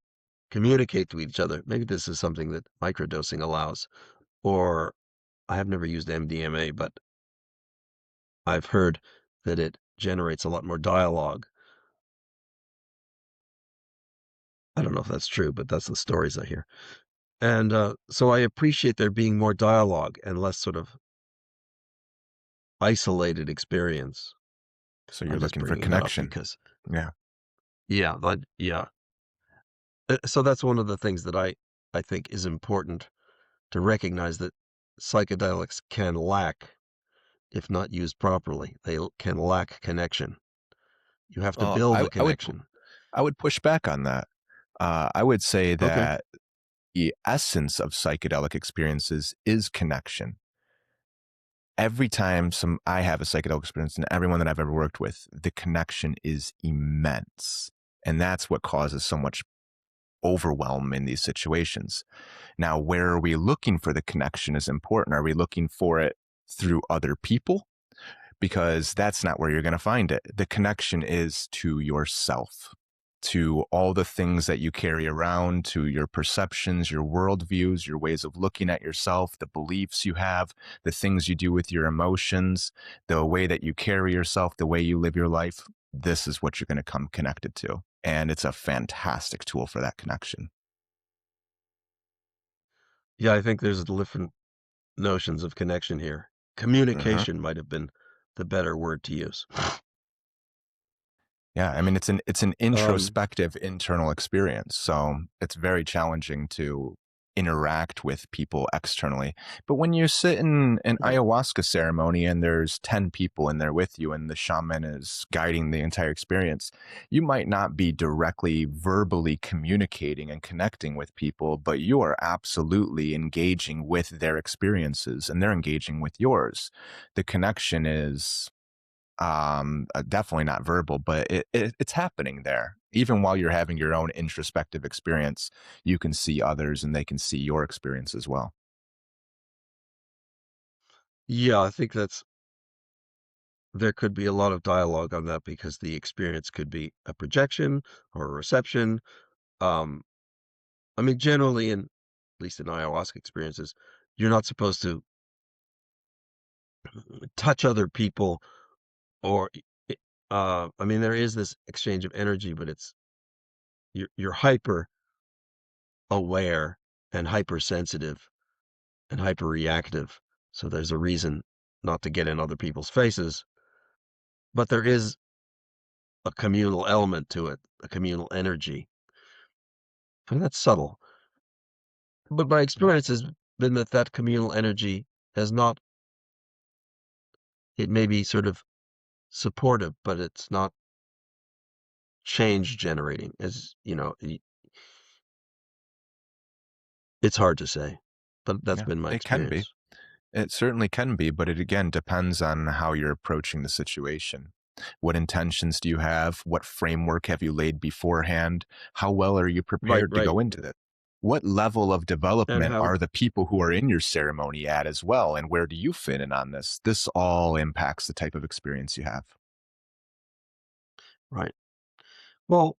communicate to each other. Maybe this is something that microdosing allows, or I have never used MDMA, but I've heard that it generates a lot more dialogue. I don't know if that's true, but that's the stories I hear. And so I appreciate there being more dialogue and less sort of isolated experience.
So
I'm
you're
just
looking for
bringing that up
connection.
because,
Yeah.
yeah, yeah. So that's one of the things that I think is important to recognize that psychedelics can lack if not used properly. Can lack connection. You have to
Well,
build
I,
the
I would
connection.
I would push back on that. I would say
Okay.
that the essence of psychedelic experiences is connection. Every time I have a psychedelic experience, and everyone that I've ever worked with, the connection is immense. And that's what causes so much overwhelm in these situations. Now, where are we looking for the connection is important. Are we looking for it through other people? Because that's not where you're going to find it. The connection is to yourself. to all the things that you carry around, to your perceptions, your worldviews, your ways of looking at yourself, the beliefs you have, the things you do with your emotions, the way that you carry yourself, the way you live your life. This is what you're going to come connected to. And it's a fantastic tool for that connection.
Yeah, I think there's different notions of connection here.
Hmm.
Communication might have been the better word to use.
Yeah, I mean it's an
Um,
introspective internal experience. So it's very challenging to interact with people externally. But when you sit in an
right,
ayahuasca ceremony and there's 10 people in there with you and the shaman is guiding the entire experience, you might not be directly verbally communicating and connecting with people, but you are absolutely engaging with their experiences and they're engaging with yours. The connection is definitely not verbal, but it's happening there. Even while you're having your own introspective experience, you can see others and they can see your experience as well.
yeah, I think there could be a lot of dialogue on that because the experience could be a projection or a reception. Um, I mean, generally, at least in ayahuasca experiences, you're not supposed to touch other people or, I mean, there is this exchange of energy, but you're hyper aware and hypersensitive and hyperreactive. So there's a reason not to get in other people's faces, but there is a communal element to it, a communal energy, and that's subtle. But my experience has been that that communal energy has not, it may be sort of supportive, but it's not change generating. As you know, it's hard to say, but that's
Yeah,
been my
it can be.
experience.
It certainly can be, but it again depends on how you're approaching the situation. What intentions do you have? What framework have you laid beforehand? How well are you
Right,
prepared to
right.
go into it? What level of
And
development
how,
are the people who are in your ceremony at as well? And where do you fit in on this? This all impacts the type of experience you have.
right. Well,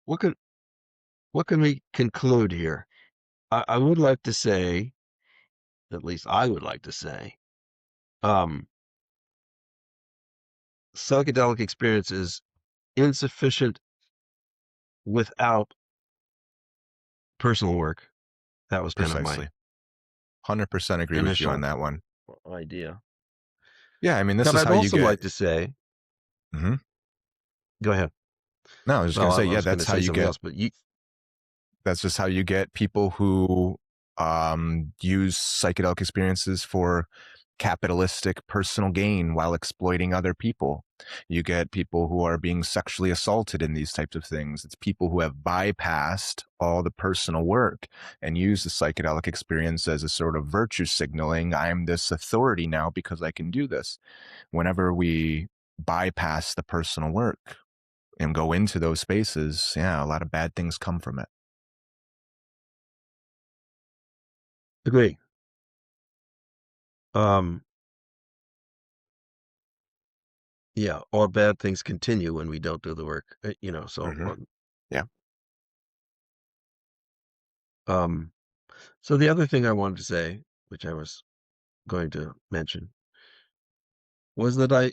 what can we conclude here? I would like to say, at least I would like to say, um, psychedelic experience is insufficient without personal work. That was kind of my
Precisely. 100% agree with you on
initial
that one.
idea.
Yeah, I mean, this
But
is
I'd
how you
also
get.
like to say,
Mhm.
go ahead.
No, I was just
Well,
gonna
I
say, yeah,
was going to
that's how
say
you
something
get.
else, but you,
That's just how you get people who use psychedelic experiences for capitalistic personal gain while exploiting other people. You get people who are being sexually assaulted in these types of things. It's people who have bypassed all the personal work and use the psychedelic experience as a sort of virtue signaling. I'm this authority now because I can do this. Whenever we bypass the personal work and go into those spaces, yeah, a lot of bad things come from it.
agree. Um, yeah, or bad things continue when we don't do the work. So
Hmm. Yeah.
um, so the other thing I wanted to say, which I was going to mention, was that I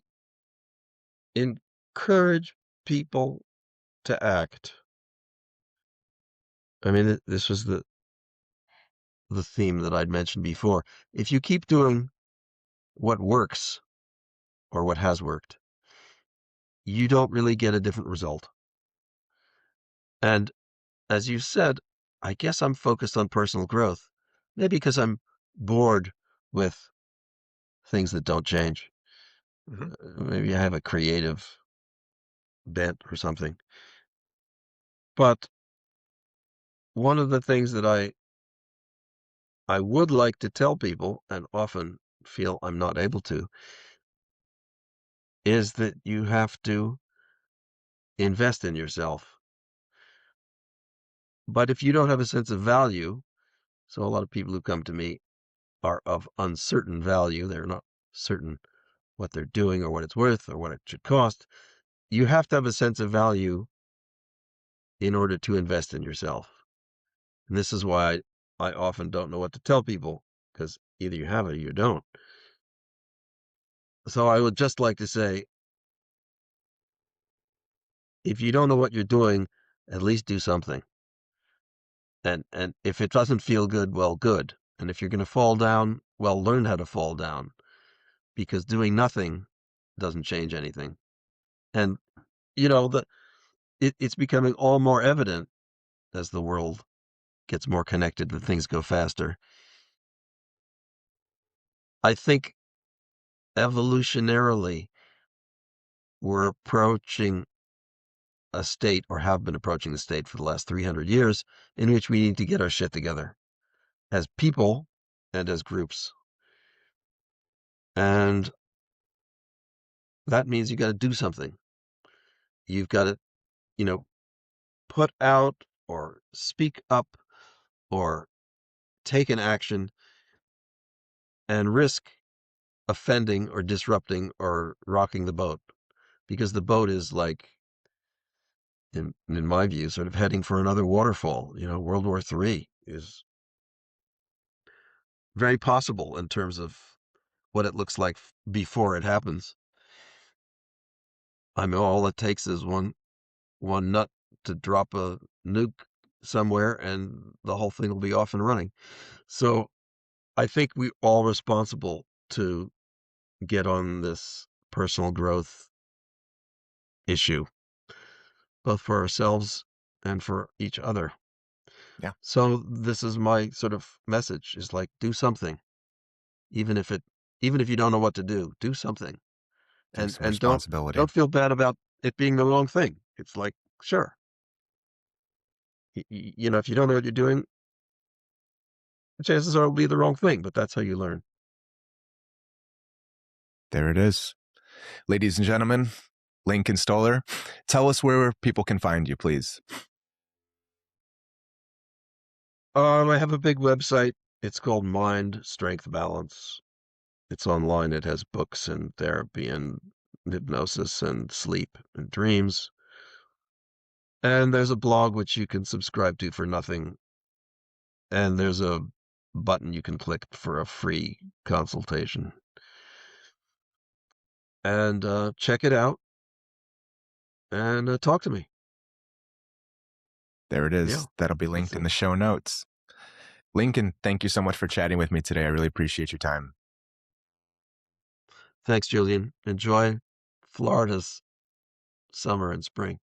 encourage people to act. I mean, this was the theme that I'd mentioned before. If you keep doing what works or what has worked, you don't really get a different result. And as you said, I guess I'm focused on personal growth. Maybe because I'm bored with things that don't change.
Hmm.
Maybe I have a creative bent or something. But one of the things that I would like to tell people and often feel I'm not able to is that you have to invest in yourself. But if you don't have a sense of value, so a lot of people who come to me are of uncertain value. They're not certain what they're doing or what it's worth or what it should cost. You have to have a sense of value in order to invest in yourself. And this is why I often don't know what to tell people, because either you have it or you don't. So I would just like to say, if you don't know what you're doing, at least do something. And if it doesn't feel good, well, good. And if you're going to fall down, well, learn how to fall down, because doing nothing doesn't change anything. And you know, it's becoming all more evident as the world gets more connected and things go faster. I think evolutionarily, we're approaching a state, or have been approaching the state for the last 300 years, in which we need to get our shit together as people and as groups. And that means you got to do something. You've got to, you know, put out or speak up or take an action and risk offending or disrupting or rocking the boat, because the boat is like, in my view, sort of heading for another waterfall. World War III is very possible in terms of what it looks like before it happens. I mean, all it takes is one nut to drop a nuke somewhere, and the whole thing will be off and running. So I think we're all responsible to get on this personal growth issue, both for ourselves and for each other.
Yeah.
So this is my sort of message, is like, do something, even if it, even if you don't know what to do something.
Take
and
some
and don't
responsibility.
don't feel bad about it being the wrong thing. It's like, sure, if you don't know what you're doing, chances are it'll be the wrong thing, but that's how you learn.
There it is. Ladies and gentlemen, Lincoln Stoller, tell us where people can find you, please.
I have a big website. It's called Mind Strength Balance. It's online. It has books and therapy and hypnosis and sleep and dreams. And there's a blog which you can subscribe to for nothing. And there's a button you can click for a free consultation. And check it out and talk to me.
There it
Yeah,
is. That'll be
that's
linked in
it.
the show notes. Lincoln, thank you so much for chatting with me today. I really appreciate your time.
Thanks, Julian. Enjoy Florida's summer and spring.